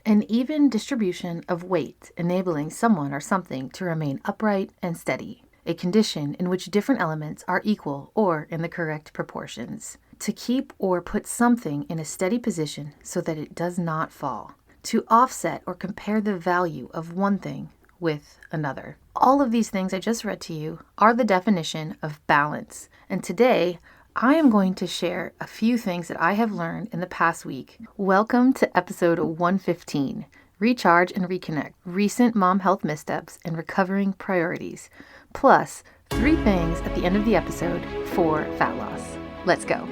an even distribution of weight, enabling someone or something to remain upright and steady, a condition in which different elements are equal or in the correct proportions. To keep or put something in a steady position so that it does not fall. To offset or compare the value of one thing with another. All of these things I just read to you are the definition of balance. And today, I am going to share a few things that I have learned in the past week. Welcome to episode 115, Recharge and Reconnect, Recent Mom Health Missteps and Recovering Priorities, plus 3 things at the end of the episode for fat loss. Let's go.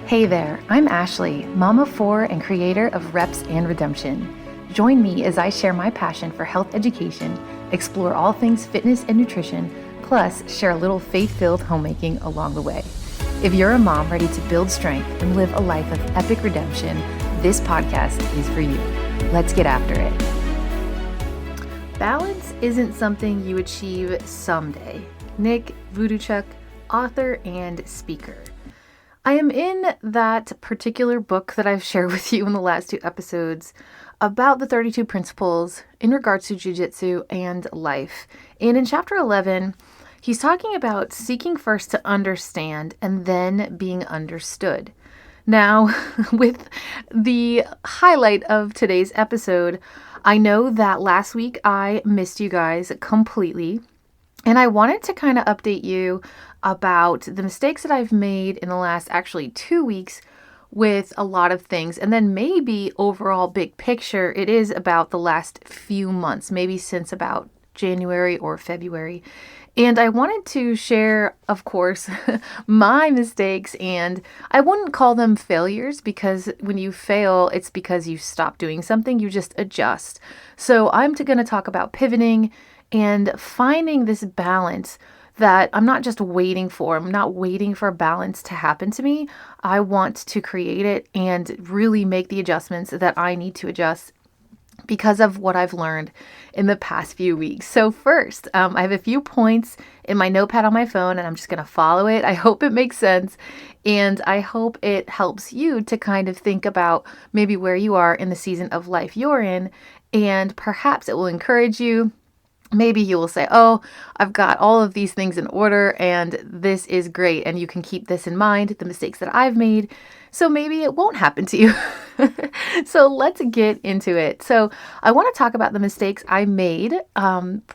Hey there, I'm Ashley, mom of 4 and creator of Reps and Redemption. Join me as I share my passion for health education, explore all things fitness and nutrition, plus share a little faith-filled homemaking along the way. If you're a mom ready to build strength and live a life of epic redemption, this podcast is for you. Let's get after it. Balance isn't something you achieve someday. Nick Vujicic, author and speaker. I am in that particular book that I've shared with you in the last 2 episodes about the 32 principles in regards to jiu-jitsu and life. And in chapter 11, he's talking about seeking first to understand and then being understood. Now, with the highlight of today's episode, I know that last week I missed you guys completely. And I wanted to kind of update you about the mistakes that I've made in the last 2 weeks with a lot of things. And then maybe overall big picture, it is about the last few months, maybe since about January or February. And I wanted to share, of course, my mistakes, and I wouldn't call them failures because when you fail, it's because you stop doing something, you just adjust. So I'm going to talk about pivoting and finding this balance that I'm not just waiting for. I'm not waiting for balance to happen to me. I want to create it and really make the adjustments that I need to adjust because of what I've learned in the past few weeks. So first, I have a few points in my notepad on my phone and I'm just going to follow it. I hope it makes sense. And I hope it helps you to kind of think about maybe where you are in the season of life you're in. And perhaps it will encourage you. Maybe you will say, oh, I've got all of these things in order and this is great. And you can keep this in mind, the mistakes that I've made. So maybe it won't happen to you. So let's get into it. So I want to talk about the mistakes I made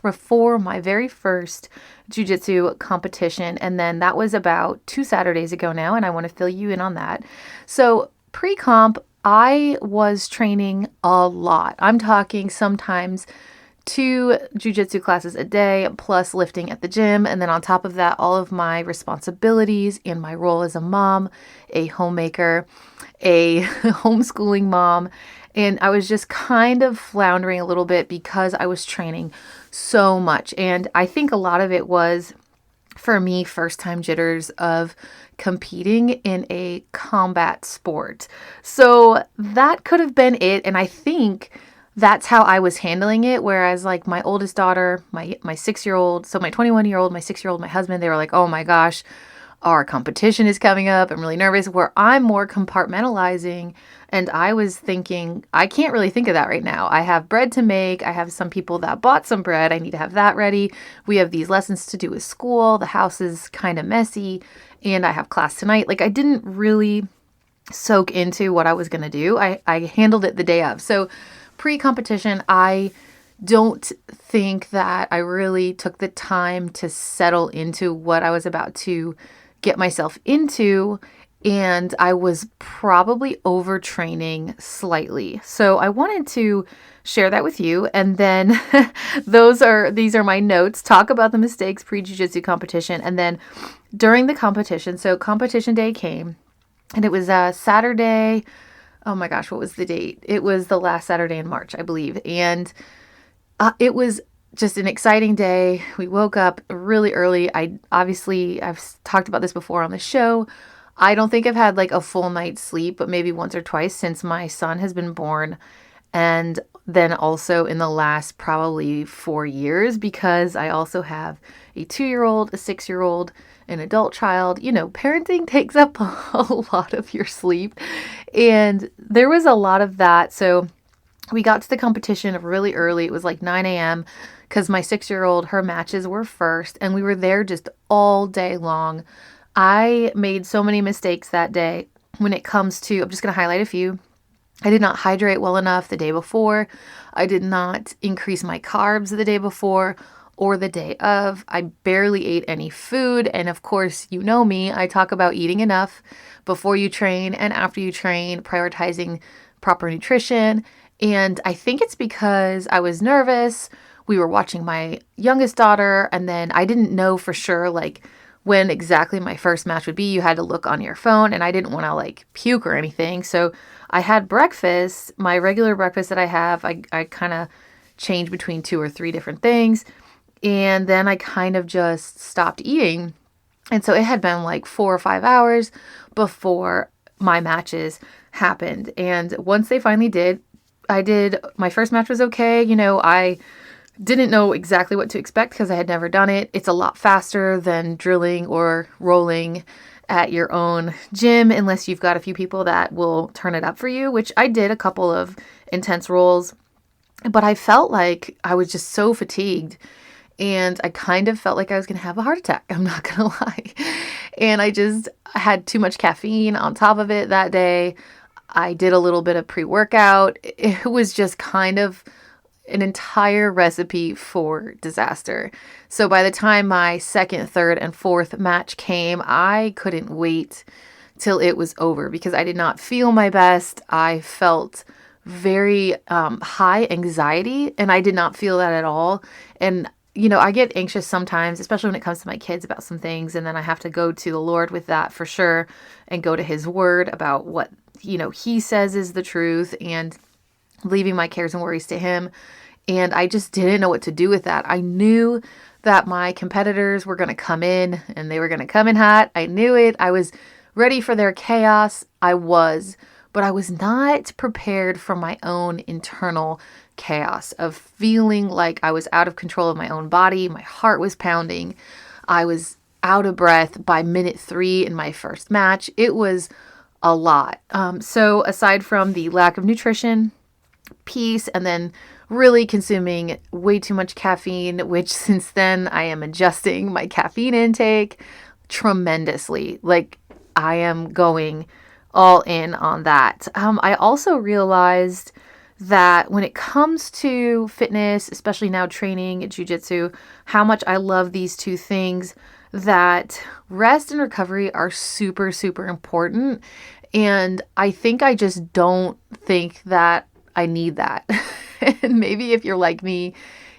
before my very first jiu-jitsu competition. And then that was about 2 Saturdays ago now. And I want to fill you in on that. So pre-comp, I was training a lot. I'm talking sometimes 2 jiu-jitsu classes a day, plus lifting at the gym. And then on top of that, all of my responsibilities in my role as a mom, a homemaker, a homeschooling mom. And I was just kind of floundering a little bit because I was training so much. And I think a lot of it was, for me, first time jitters of competing in a combat sport. So that could have been it. And I think that's how I was handling it. Whereas like my oldest daughter, my 6-year-old, so my 21-year-old, my 6-year-old, my husband, they were like, oh my gosh, our competition is coming up. I'm really nervous. Where I'm more compartmentalizing. And I was thinking, I can't really think of that right now. I have bread to make. I have some people that bought some bread. I need to have that ready. We have these lessons to do with school. The house is kind of messy. And I have class tonight. Like I didn't really soak into what I was going to do. I handled it the day of. So pre-competition, I don't think that I really took the time to settle into what I was about to get myself into, and I was probably overtraining slightly. So I wanted to share that with you, and then these are my notes. Talk about the mistakes pre-jiu-jitsu competition, and then during the competition. So competition day came, and it was Saturday. Oh my gosh, what was the date? It was the last Saturday in March, I believe. And it was just an exciting day. We woke up really early. I've talked about this before on the show. I don't think I've had like a full night's sleep, but maybe once or twice since my son has been born. And then also in the last probably 4 years, because I also have a 2-year-old, a 6-year-old, an adult child. You know, parenting takes up a lot of your sleep. And there was a lot of that. So We got to the competition really early. It was like 9 a.m. because my 6-year-old, her matches were first, and we were there just all day long. I made so many mistakes that day when it comes to, I'm just going to highlight a few. I did not hydrate well enough the day before. I did not increase my carbs the day before or the day of. I barely ate any food. And of course, you know me, I talk about eating enough before you train and after you train, prioritizing proper nutrition. And I think it's because I was nervous. We were watching my youngest daughter, and then I didn't know for sure, like, when exactly my first match would be. You had to look on your phone, and I didn't want to like puke or anything. So I had breakfast, my regular breakfast that I have. I kind of change between 2 or 3 different things. And then I kind of just stopped eating. And so it had been like 4 or 5 hours before my matches happened. And once they finally did, my first match was okay. I didn't know exactly what to expect because I had never done it. It's a lot faster than drilling or rolling at your own gym unless you've got a few people that will turn it up for you, which I did a couple of intense rolls. But I felt like I was just so fatigued, and I kind of felt like I was going to have a heart attack. I'm not going to lie. And I just had too much caffeine on top of it that day. I did a little bit of pre-workout. It was just kind of an entire recipe for disaster. So by the time my second, third, and fourth match came, I couldn't wait till it was over because I did not feel my best. I felt very high anxiety, and I did not feel that at all. And I get anxious sometimes, especially when it comes to my kids about some things, and then I have to go to the Lord with that for sure and go to his word about what, he says is the truth, and leaving my cares and worries to him. And I just didn't know what to do with that. I knew that my competitors were going to come in, and they were going to come in hot. I knew it. I was ready for their chaos. I was, but I was not prepared for my own internal chaos of feeling like I was out of control of my own body. My heart was pounding. I was out of breath by minute 3 in my first match. It was a lot. So aside from the lack of nutrition piece, and then really consuming way too much caffeine, which since then I am adjusting my caffeine intake tremendously. Like, I am going all in on that. I also realized that when it comes to fitness, especially now training at jiu-jitsu, how much I love these two things, that rest and recovery are super, super important. And I think I just don't think that I need that. And maybe if you're like me,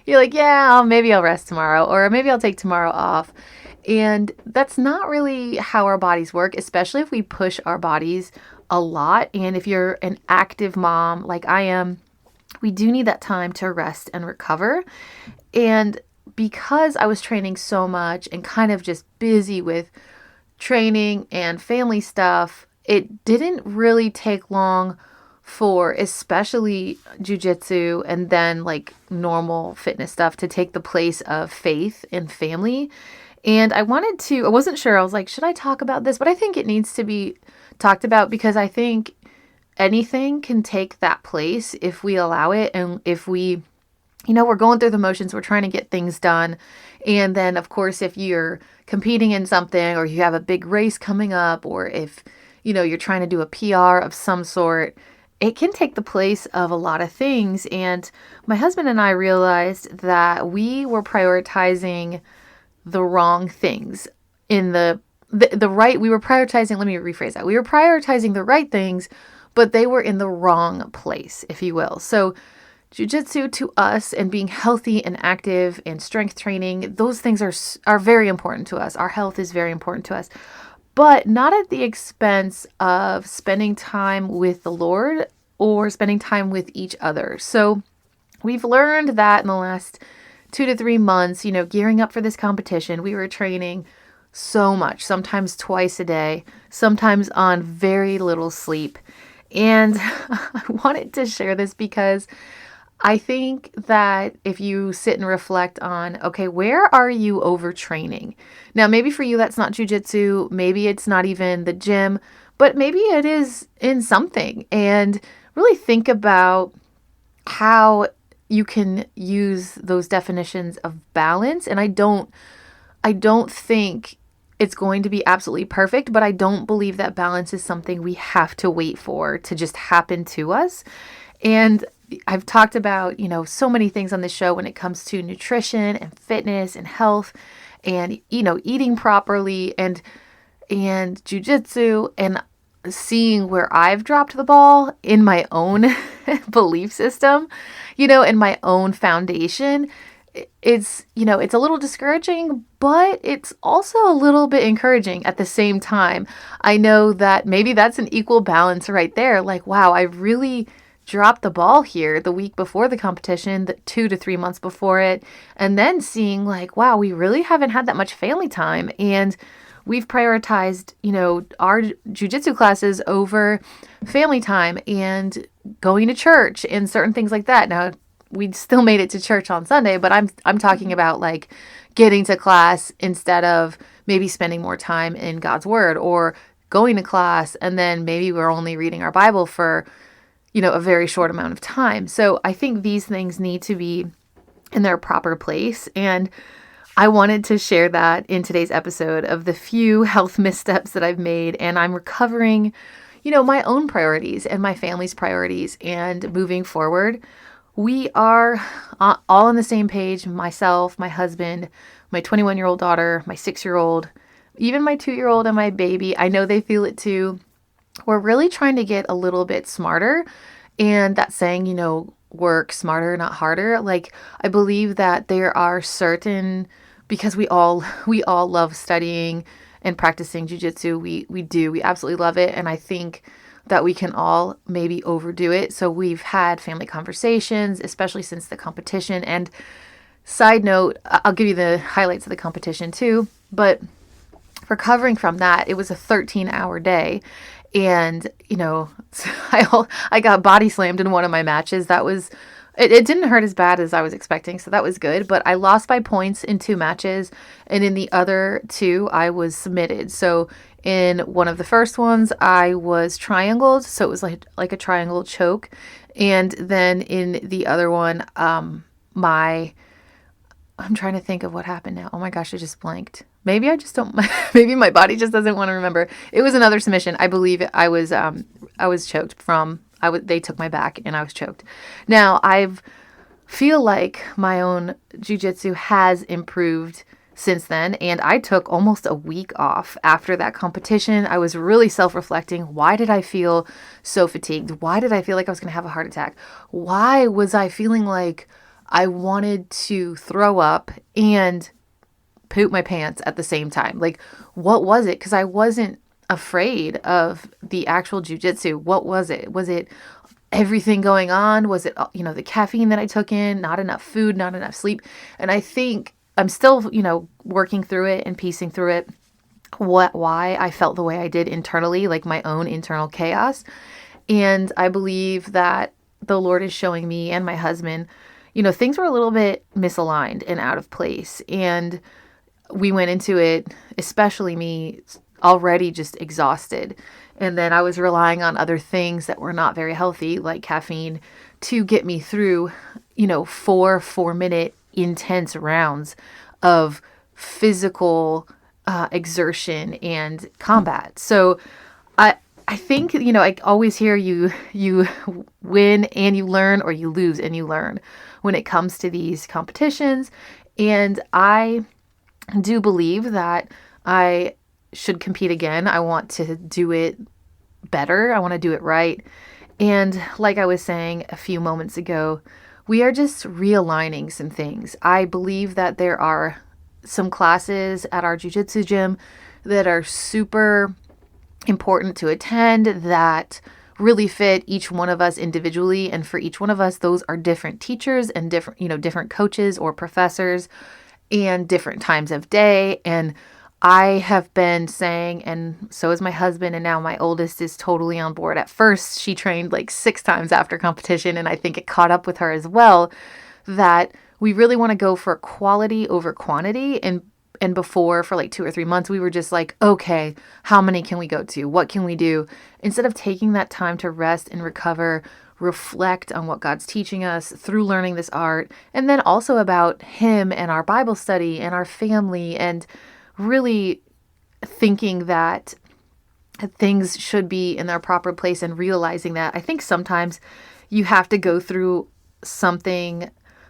you're like, yeah, maybe I'll rest tomorrow, or maybe I'll take tomorrow off. And that's not really how our bodies work, especially if we push our bodies a lot. And if you're an active mom like I am, we do need that time to rest and recover. And because I was training so much and kind of just busy with training and family stuff, it didn't really take long for especially jujitsu and then like normal fitness stuff to take the place of faith and family. And I wasn't sure. I was like, should I talk about this? But I think it needs to be talked about because I think anything can take that place if we allow it. And if we, we're going through the motions, we're trying to get things done. And then of course, if you're competing in something, or you have a big race coming up, or if, you're trying to do a PR of some sort, it can take the place of a lot of things. And my husband and I realized that we were prioritizing the wrong things in the right. We were prioritizing, let me rephrase that. We were prioritizing the right things, but they were in the wrong place, if you will. So jiu-jitsu to us, and being healthy and active and strength training, those things are very important to us. Our health is very important to us, but not at the expense of spending time with the Lord or spending time with each other. So we've learned that in the last 2 to 3 months, gearing up for this competition, we were training so much, sometimes twice a day, sometimes on very little sleep. And I wanted to share this because I think that if you sit and reflect on, okay, where are you overtraining? Now, maybe for you, that's not jujitsu. Maybe it's not even the gym, but maybe it is in something. And really think about how you can use those definitions of balance. And I don't think it's going to be absolutely perfect, but I don't believe that balance is something we have to wait for to just happen to us. And I've talked about, so many things on the show when it comes to nutrition and fitness and health and, eating properly and jujitsu, and seeing where I've dropped the ball in my own belief system, in my own foundation. It's a little discouraging, but it's also a little bit encouraging at the same time. I know that maybe that's an equal balance right there. Like, wow, I really dropped the ball here the week before the competition, the 2 to 3 months before it, and then seeing like, wow, we really haven't had that much family time, and we've prioritized, our jujitsu classes over family time and going to church and certain things like that. Now, we still made it to church on Sunday, but I'm talking about like getting to class instead of maybe spending more time in God's word, or going to class and then maybe we're only reading our Bible for, a very short amount of time. So I think these things need to be in their proper place. And I wanted to share that in today's episode of the few health missteps that I've made. And I'm recovering, my own priorities and my family's priorities. And moving forward, we are all on the same page. Myself, my husband, my 21-year-old daughter, my 6-year-old, even my 2-year-old and my baby. I know they feel it too. We're really trying to get a little bit smarter. And that saying, work smarter, not harder. Like, I believe that there are certain, because we all love studying and practicing jujitsu. We absolutely love it. And I think that we can all maybe overdo it. So we've had family conversations, especially since the competition. And side note, I'll give you the highlights of the competition too. But recovering from that, it was a 13-hour day. And, I got body slammed in one of my matches. That was, it didn't hurt as bad as I was expecting. So that was good. But I lost by points in 2 matches. And in the other 2, I was submitted. So in one of the first ones, I was triangled. So it was like a triangle choke. And then in the other one, I'm trying to think of what happened now. Oh my gosh, I just blanked. Maybe I just don't, maybe my body just doesn't want to remember. It was another submission. I believe I was choked they took my back and I was choked. Now feel like my own jujitsu has improved since then. And I took almost a week off after that competition. I was really self-reflecting. Why did I feel so fatigued? Why did I feel like I was going to have a heart attack? Why was I feeling like I wanted to throw up and poop my pants at the same time? Like, what was it? Because I wasn't afraid of the actual jujitsu. What was it? Was it everything going on? Was it, the caffeine that I took in, not enough food, not enough sleep? And I think I'm still, working through it and piecing through it, why I felt the way I did internally, like my own internal chaos. And I believe that the Lord is showing me and my husband, things were a little bit misaligned and out of place. And we went into it, especially me, already just exhausted. And then I was relying on other things that were not very healthy, like caffeine, to get me through, 4-minute intense rounds of physical exertion and combat. So I think, I always hear you win and you learn, or you lose and you learn when it comes to these competitions. And I do believe that I should compete again. I want to do it better. I want to do it right. And like I was saying a few moments ago, we are just realigning some things. I believe that there are some classes at our jiu-jitsu gym that are super important to attend, that really fit each one of us individually. And for each one of us, those are different teachers and different coaches or professors and different times of day. And I have been saying, and so is my husband, and now my oldest is totally on board. At first, she trained like 6 times after competition, and I think it caught up with her as well, that we really want to go for quality over quantity. And before, for like 2 or 3 months, we were just like, okay, how many can we go to? What can we do? Instead of taking that time to rest and recover, reflect on what God's teaching us through learning this art, and then also about Him and our Bible study and our family, and really thinking that things should be in their proper place and realizing that. I think sometimes you have to go through something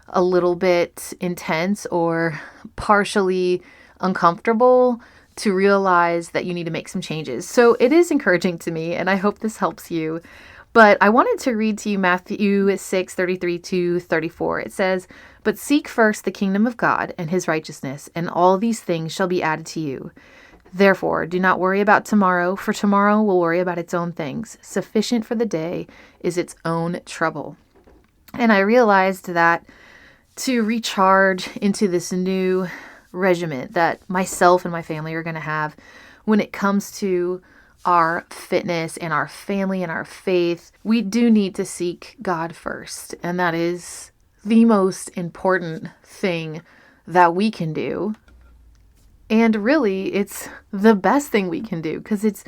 a little bit intense or partially uncomfortable to realize that you need to make some changes. So it is encouraging to me, and I hope this helps you. But I wanted to read to you Matthew 6:33-34. It says, "But seek first the kingdom of God and His righteousness, and all these things shall be added to you. Therefore, do not worry about tomorrow, for tomorrow will worry about its own things. Sufficient for the day is its own trouble." And I realized that to recharge into this new regiment that myself and my family are going to have when it comes to our fitness and our family and our faith, we do need to seek God first. And that is the most important thing that we can do. And really, it's the best thing we can do because it's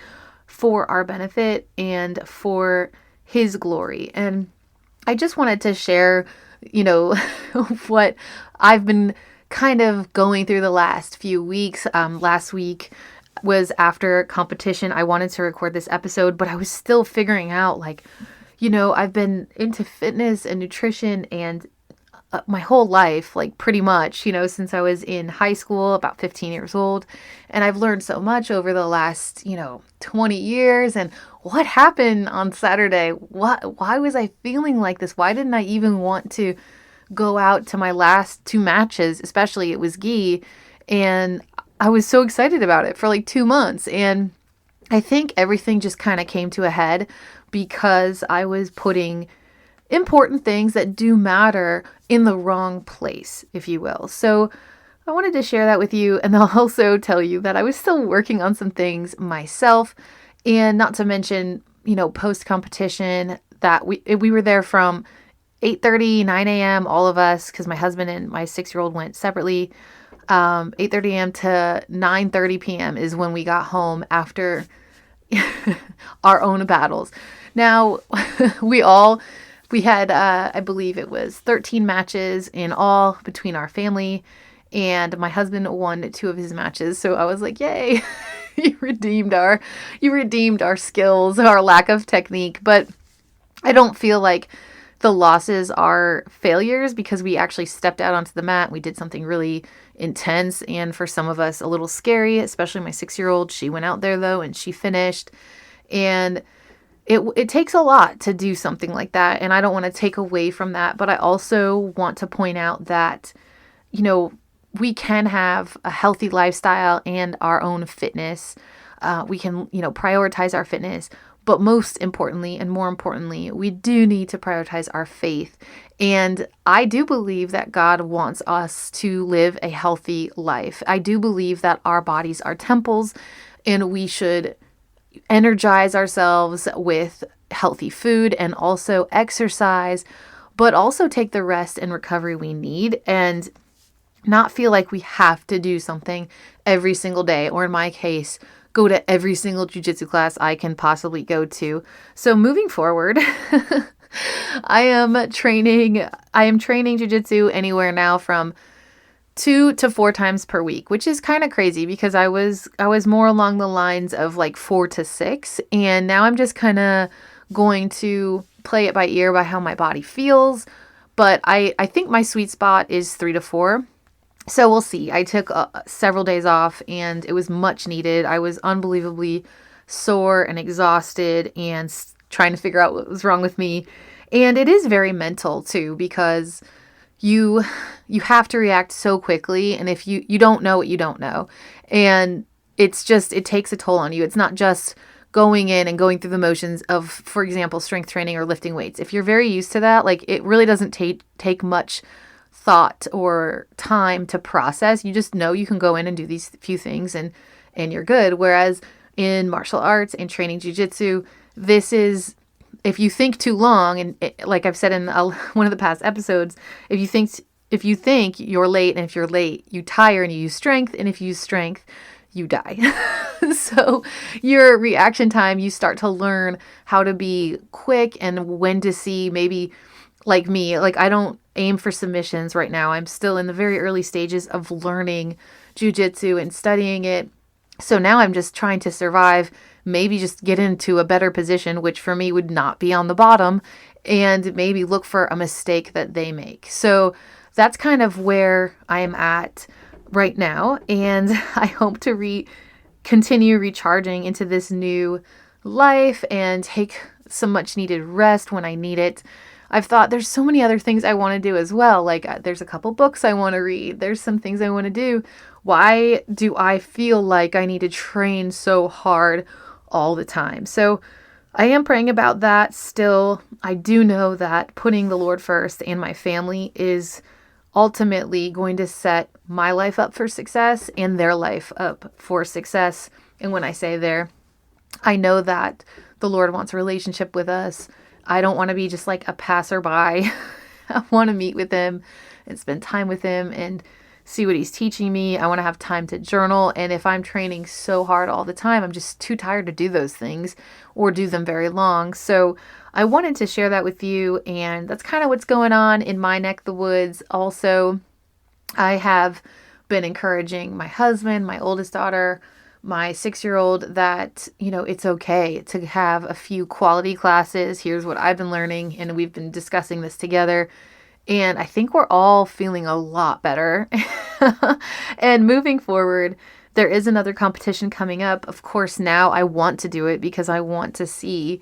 for our benefit and for His glory. And I just wanted to share, what I've been kind of going through the last few weeks. Last week was after competition. I wanted to record this episode, but I was still figuring out, I've been into fitness and nutrition and my whole life, pretty much, since I was in high school, about 15 years old. And I've learned so much over the last, 20 years. And what happened on Saturday? Why was I feeling like this? Why didn't I even want to go out to my last two matches? Especially it was gi. And I was so excited about it for 2 months. And I think everything just kind of came to a head because I was putting important things that do matter in the wrong place, if you will. So I wanted to share that with you. And I'll also tell you that I was still working on some things myself, and not to mention, post-competition that we were there from 8:30, 9 a.m., all of us, because my husband and my 6-year-old went separately. 8:30 a.m. to 9:30 p.m. is when we got home after our own battles. Now, we had, I believe it was 13 matches in all between our family, and my husband won 2 of his matches. So I was like, yay, you redeemed our skills, our lack of technique. But I don't feel like the losses are failures because we actually stepped out onto the mat. We did something really intense and for some of us a little scary, especially my 6-year-old. She went out there though and she finished. And it takes a lot to do something like that. And I don't want to take away from that, but I also want to point out that, we can have a healthy lifestyle and our own fitness. We can, prioritize our fitness, but most importantly, and more importantly, we do need to prioritize our faith. And I do believe that God wants us to live a healthy life. I do believe that our bodies are temples and we should energize ourselves with healthy food and also exercise, but also take the rest and recovery we need and not feel like we have to do something every single day, or in my case, go to every single jiu-jitsu class I can possibly go to. So moving forward, I am training jiu-jitsu anywhere now from 2 to 4 times per week, which is kind of crazy because I was more along the lines of 4 to 6. And now I'm just kind of going to play it by ear by how my body feels. But I think my sweet spot is 3 to 4. So we'll see. I took several days off and it was much needed. I was unbelievably sore and exhausted and trying to figure out what was wrong with me. And it is very mental too, because you have to react so quickly. And if you don't know what you don't know, and it takes a toll on you. It's not just going in and going through the motions of, for example, strength training or lifting weights. If you're very used to that, it really doesn't take much thought or time to process. You just know you can go in and do these few things and you're good. Whereas in martial arts and training jiu-jitsu, this is, if you think too long, and like I've said in one of the past episodes, if you think you're late, and if you're late, you tire and you use strength, and if you use strength, you die. So your reaction time, you start to learn how to be quick and when to see maybe like me, like I don't aim for submissions right now. I'm still in the very early stages of learning jujitsu and studying it. So now I'm just trying to survive, maybe just get into a better position, which for me would not be on the bottom, and maybe look for a mistake that they make. So that's kind of where I am at right now. And I hope to continue recharging into this new life and take some much needed rest when I need it. I've thought there's so many other things I want to do as well. Like there's a couple books I want to read. There's some things I want to do. Why do I feel like I need to train so hard all the time? So I am praying about that still. I do know that putting the Lord first and my family is ultimately going to set my life up for success and their life up for success. And when I say there, I know that the Lord wants a relationship with us. I don't want to be just like a passerby. I want to meet with him and spend time with him and see what he's teaching me. I want to have time to journal. And if I'm training so hard all the time, I'm just too tired to do those things or do them very long. So I wanted to share that with you. And that's kind of what's going on in my neck of the woods. Also, I have been encouraging my husband, my oldest daughter, my 6-year-old that, it's okay to have a few quality classes. Here's what I've been learning. And we've been discussing this together. And I think we're all feeling a lot better. And moving forward, there is another competition coming up. Of course, now I want to do it because I want to see,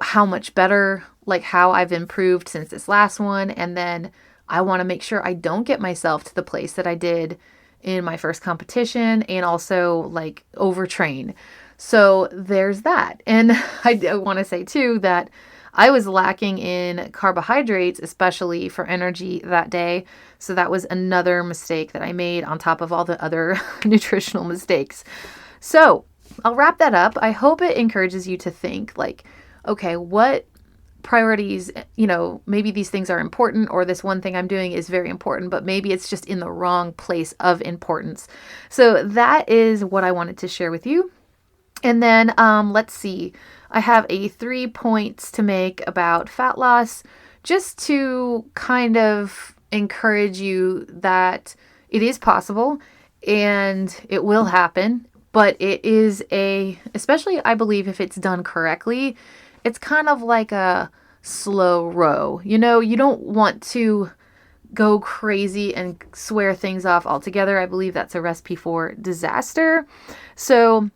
how much better, like how I've improved since this last one. And then I want to make sure I don't get myself to the place that I did in my first competition and also like overtrain. So there's that. And I want to say too that I was lacking in carbohydrates, especially for energy that day. So that was another mistake that I made on top of all the other nutritional mistakes. So I'll wrap that up. I hope it encourages you to think like, okay, what priorities, maybe these things are important or this one thing I'm doing is very important, but maybe it's just in the wrong place of importance. So that is what I wanted to share with you. And then let's see. I have 3 points to make about fat loss, just to kind of encourage you that it is possible and it will happen, but it is especially I believe if it's done correctly, it's kind of like a slow row. You don't want to go crazy and swear things off altogether. I believe that's a recipe for disaster. So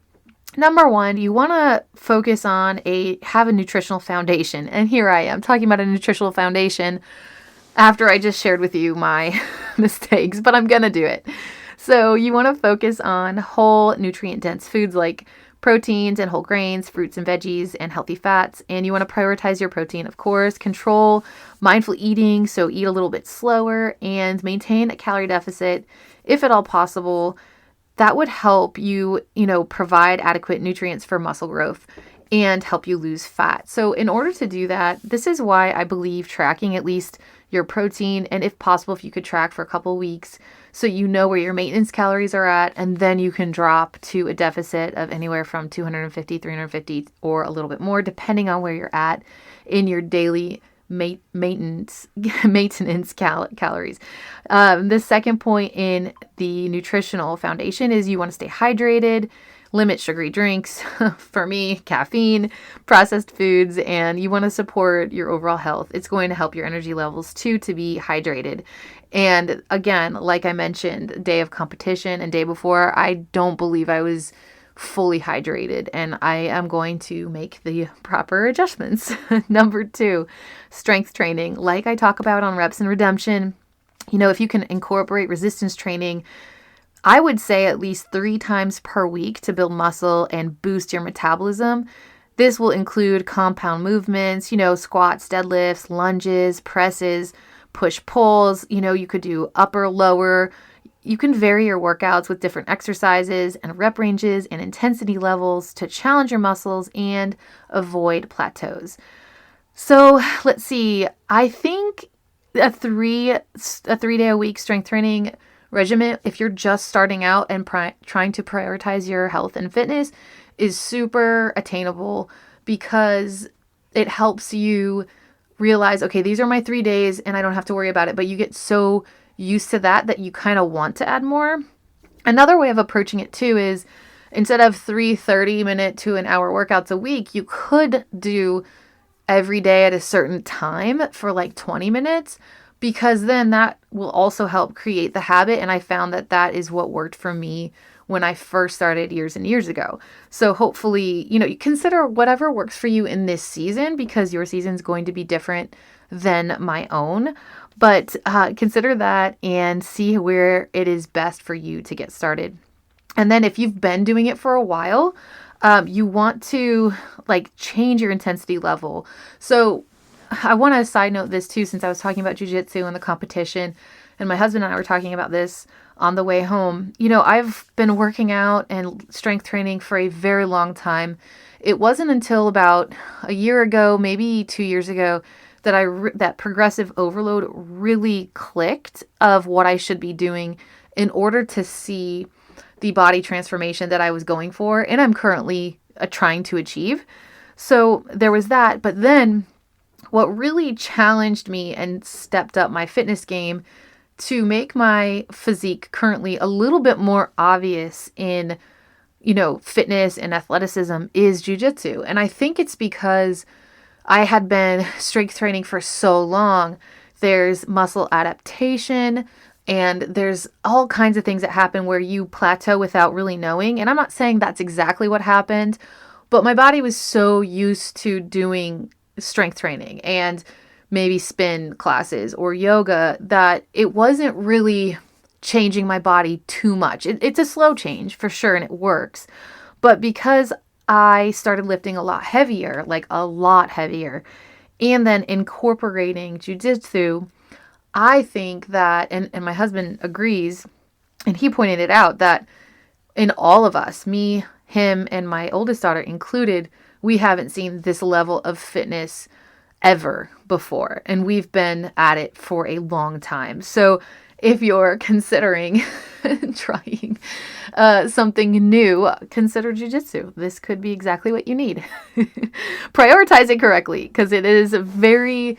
number one, you want to focus on have a nutritional foundation. And here I am talking about a nutritional foundation after I just shared with you my mistakes, but I'm going to do it. So you want to focus on whole nutrient-dense foods like proteins and whole grains, fruits and veggies, and healthy fats. And you want to prioritize your protein, of course, control mindful eating, so eat a little bit slower, and maintain a calorie deficit if at all possible. That would help you, provide adequate nutrients for muscle growth and help you lose fat. So in order to do that, this is why I believe tracking at least your protein, and if possible, if you could track for a couple weeks so you know where your maintenance calories are at, and then you can drop to a deficit of anywhere from 250, 350, or a little bit more, depending on where you're at in your daily maintenance calories. The second point in the nutritional foundation is you want to stay hydrated, limit sugary drinks, for me, caffeine, processed foods, and you want to support your overall health. It's going to help your energy levels too to be hydrated. And again, like I mentioned, day of competition and day before, I don't believe I was fully hydrated, and I am going to make the proper adjustments. Number 2, strength training. Like I talk about on Reps and Redemption, if you can incorporate resistance training, I would say at least 3 times per week to build muscle and boost your metabolism. This will include compound movements, squats, deadlifts, lunges, presses, push-pulls. You could do upper, lower. You can vary your workouts with different exercises and rep ranges and intensity levels to challenge your muscles and avoid plateaus. So let's see. I think a 3-day-a-week strength training regimen, if you're just starting out and trying to prioritize your health and fitness, is super attainable because it helps you realize, okay, these are my 3 days and I don't have to worry about it. But you get so used to that you kind of want to add more. Another way of approaching it too is instead of 3 30-minute to an hour workouts a week, you could do every day at a certain time for like 20 minutes, because then that will also help create the habit. And I found that is what worked for me when I first started years and years ago. So hopefully, you consider whatever works for you in this season, because your season is going to be different than my own. But consider that and see where it is best for you to get started. And then if you've been doing it for a while, you want to change your intensity level. So I want to side note this too, since I was talking about jujitsu and the competition, and my husband and I were talking about this on the way home. I've been working out and strength training for a very long time. It wasn't until about a year ago, maybe 2 years ago, that that progressive overload really clicked of what I should be doing in order to see the body transformation that I was going for and I'm currently trying to achieve. So there was that. But then what really challenged me and stepped up my fitness game to make my physique currently a little bit more obvious in, fitness and athleticism is jujitsu. And I think it's because I had been strength training for so long. There's muscle adaptation and there's all kinds of things that happen where you plateau without really knowing. And I'm not saying that's exactly what happened, but my body was so used to doing strength training and maybe spin classes or yoga that it wasn't really changing my body too much. It's a slow change for sure, and it works. But because I started lifting a lot heavier, and then incorporating jujitsu, I think that, and my husband agrees, and he pointed it out, that in all of us, me, him, and my oldest daughter included, we haven't seen this level of fitness ever before. And we've been at it for a long time. So if you're considering trying something new, consider jujitsu. This could be exactly what you need. Prioritize it correctly, because it is a very,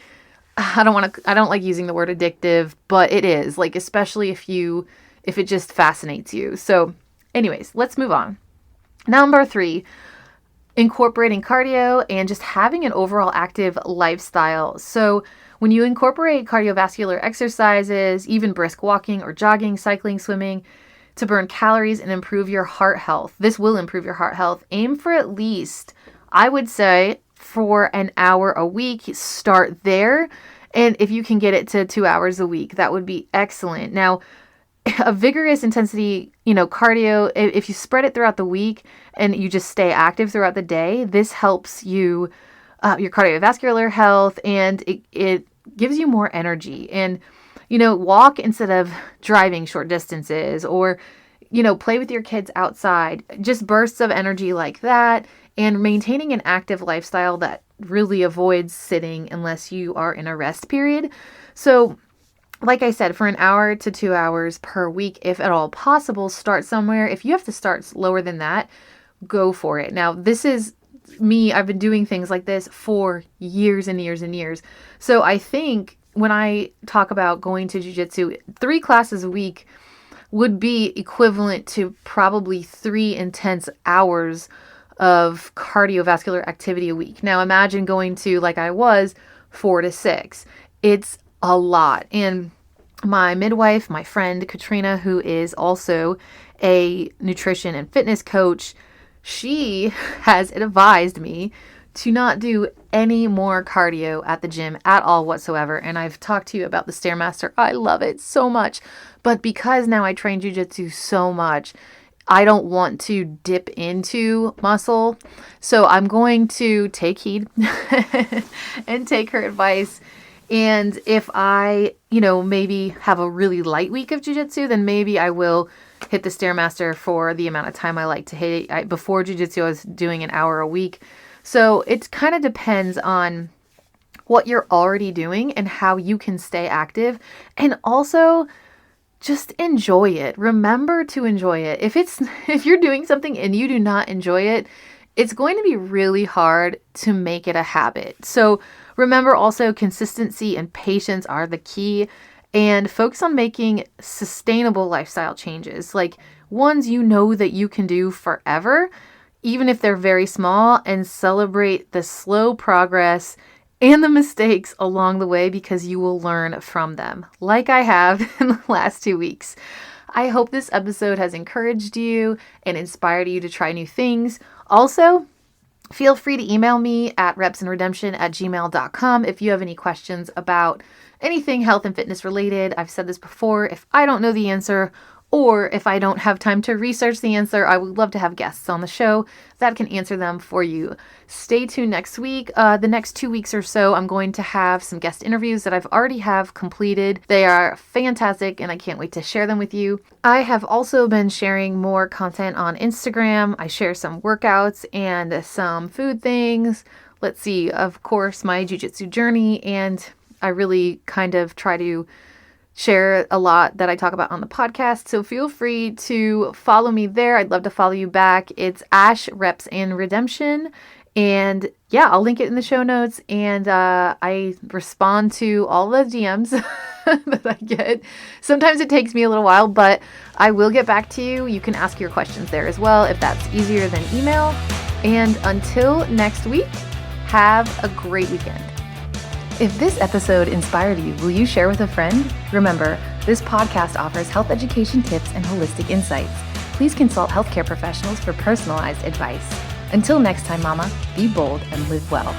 I don't like using the word addictive, but it is, especially if it just fascinates you. So anyways, let's move on. Number 3, incorporating cardio and just having an overall active lifestyle. So when you incorporate cardiovascular exercises, even brisk walking or jogging, cycling, swimming, to burn calories and improve your heart health, this will improve your heart health. Aim for at least, I would say, for an hour a week. Start there. And if you can get it to 2 hours a week, that would be excellent. Now, a vigorous intensity, cardio, if you spread it throughout the week and you just stay active throughout the day, this helps you, your cardiovascular health, and it gives you more energy. And, walk instead of driving short distances, or, play with your kids outside, just bursts of energy like that, and maintaining an active lifestyle that really avoids sitting unless you are in a rest period. So like I said, for an hour to 2 hours per week, if at all possible, start somewhere. If you have to start lower than that, go for it. Now, this is me. I've been doing things like this for years and years and years. So I think when I talk about going to jujitsu, 3 classes a week would be equivalent to probably 3 intense hours of cardiovascular activity a week. Now, imagine going to, like I was, 4 to 6. It's a lot. And my midwife, my friend Katrina, who is also a nutrition and fitness coach, she has advised me to not do any more cardio at the gym at all whatsoever. And I've talked to you about the Stairmaster. I love it so much. But because now I train jujitsu so much, I don't want to dip into muscle. So I'm going to take heed and take her advice. And if I, maybe have a really light week of jujitsu, then maybe I will hit the Stairmaster for the amount of time I like to hit it. Before jujitsu, I was doing an hour a week. So it kind of depends on what you're already doing and how you can stay active. And also just enjoy it. Remember to enjoy it. If you're doing something and you do not enjoy it, it's going to be really hard to make it a habit. So remember also, consistency and patience are the key, and focus on making sustainable lifestyle changes, like ones you know that you can do forever, even if they're very small, and celebrate the slow progress and the mistakes along the way, because you will learn from them, like I have in the last 2 weeks. I hope this episode has encouraged you and inspired you to try new things. Also, feel free to email me at repsandredemption@gmail.com if you have any questions about anything health and fitness related. I've said this before, if I don't know the answer, or if I don't have time to research the answer, I would love to have guests on the show that can answer them for you. Stay tuned next week. The next 2 weeks or so, I'm going to have some guest interviews that I've already have completed. They are fantastic, and I can't wait to share them with you. I have also been sharing more content on Instagram. I share some workouts and some food things. Let's see, of course, my jiu-jitsu journey, and I really kind of try to share a lot that I talk about on the podcast. So feel free to follow me there. I'd love to follow you back. It's Ash Reps and Redemption. And yeah, I'll link it in the show notes. And I respond to all the DMs that I get. Sometimes it takes me a little while, but I will get back to you. You can ask your questions there as well if that's easier than email. And until next week, have a great weekend. If this episode inspired you, will you share with a friend? Remember, this podcast offers health education tips and holistic insights. Please consult healthcare professionals for personalized advice. Until next time, Mama, be bold and live well.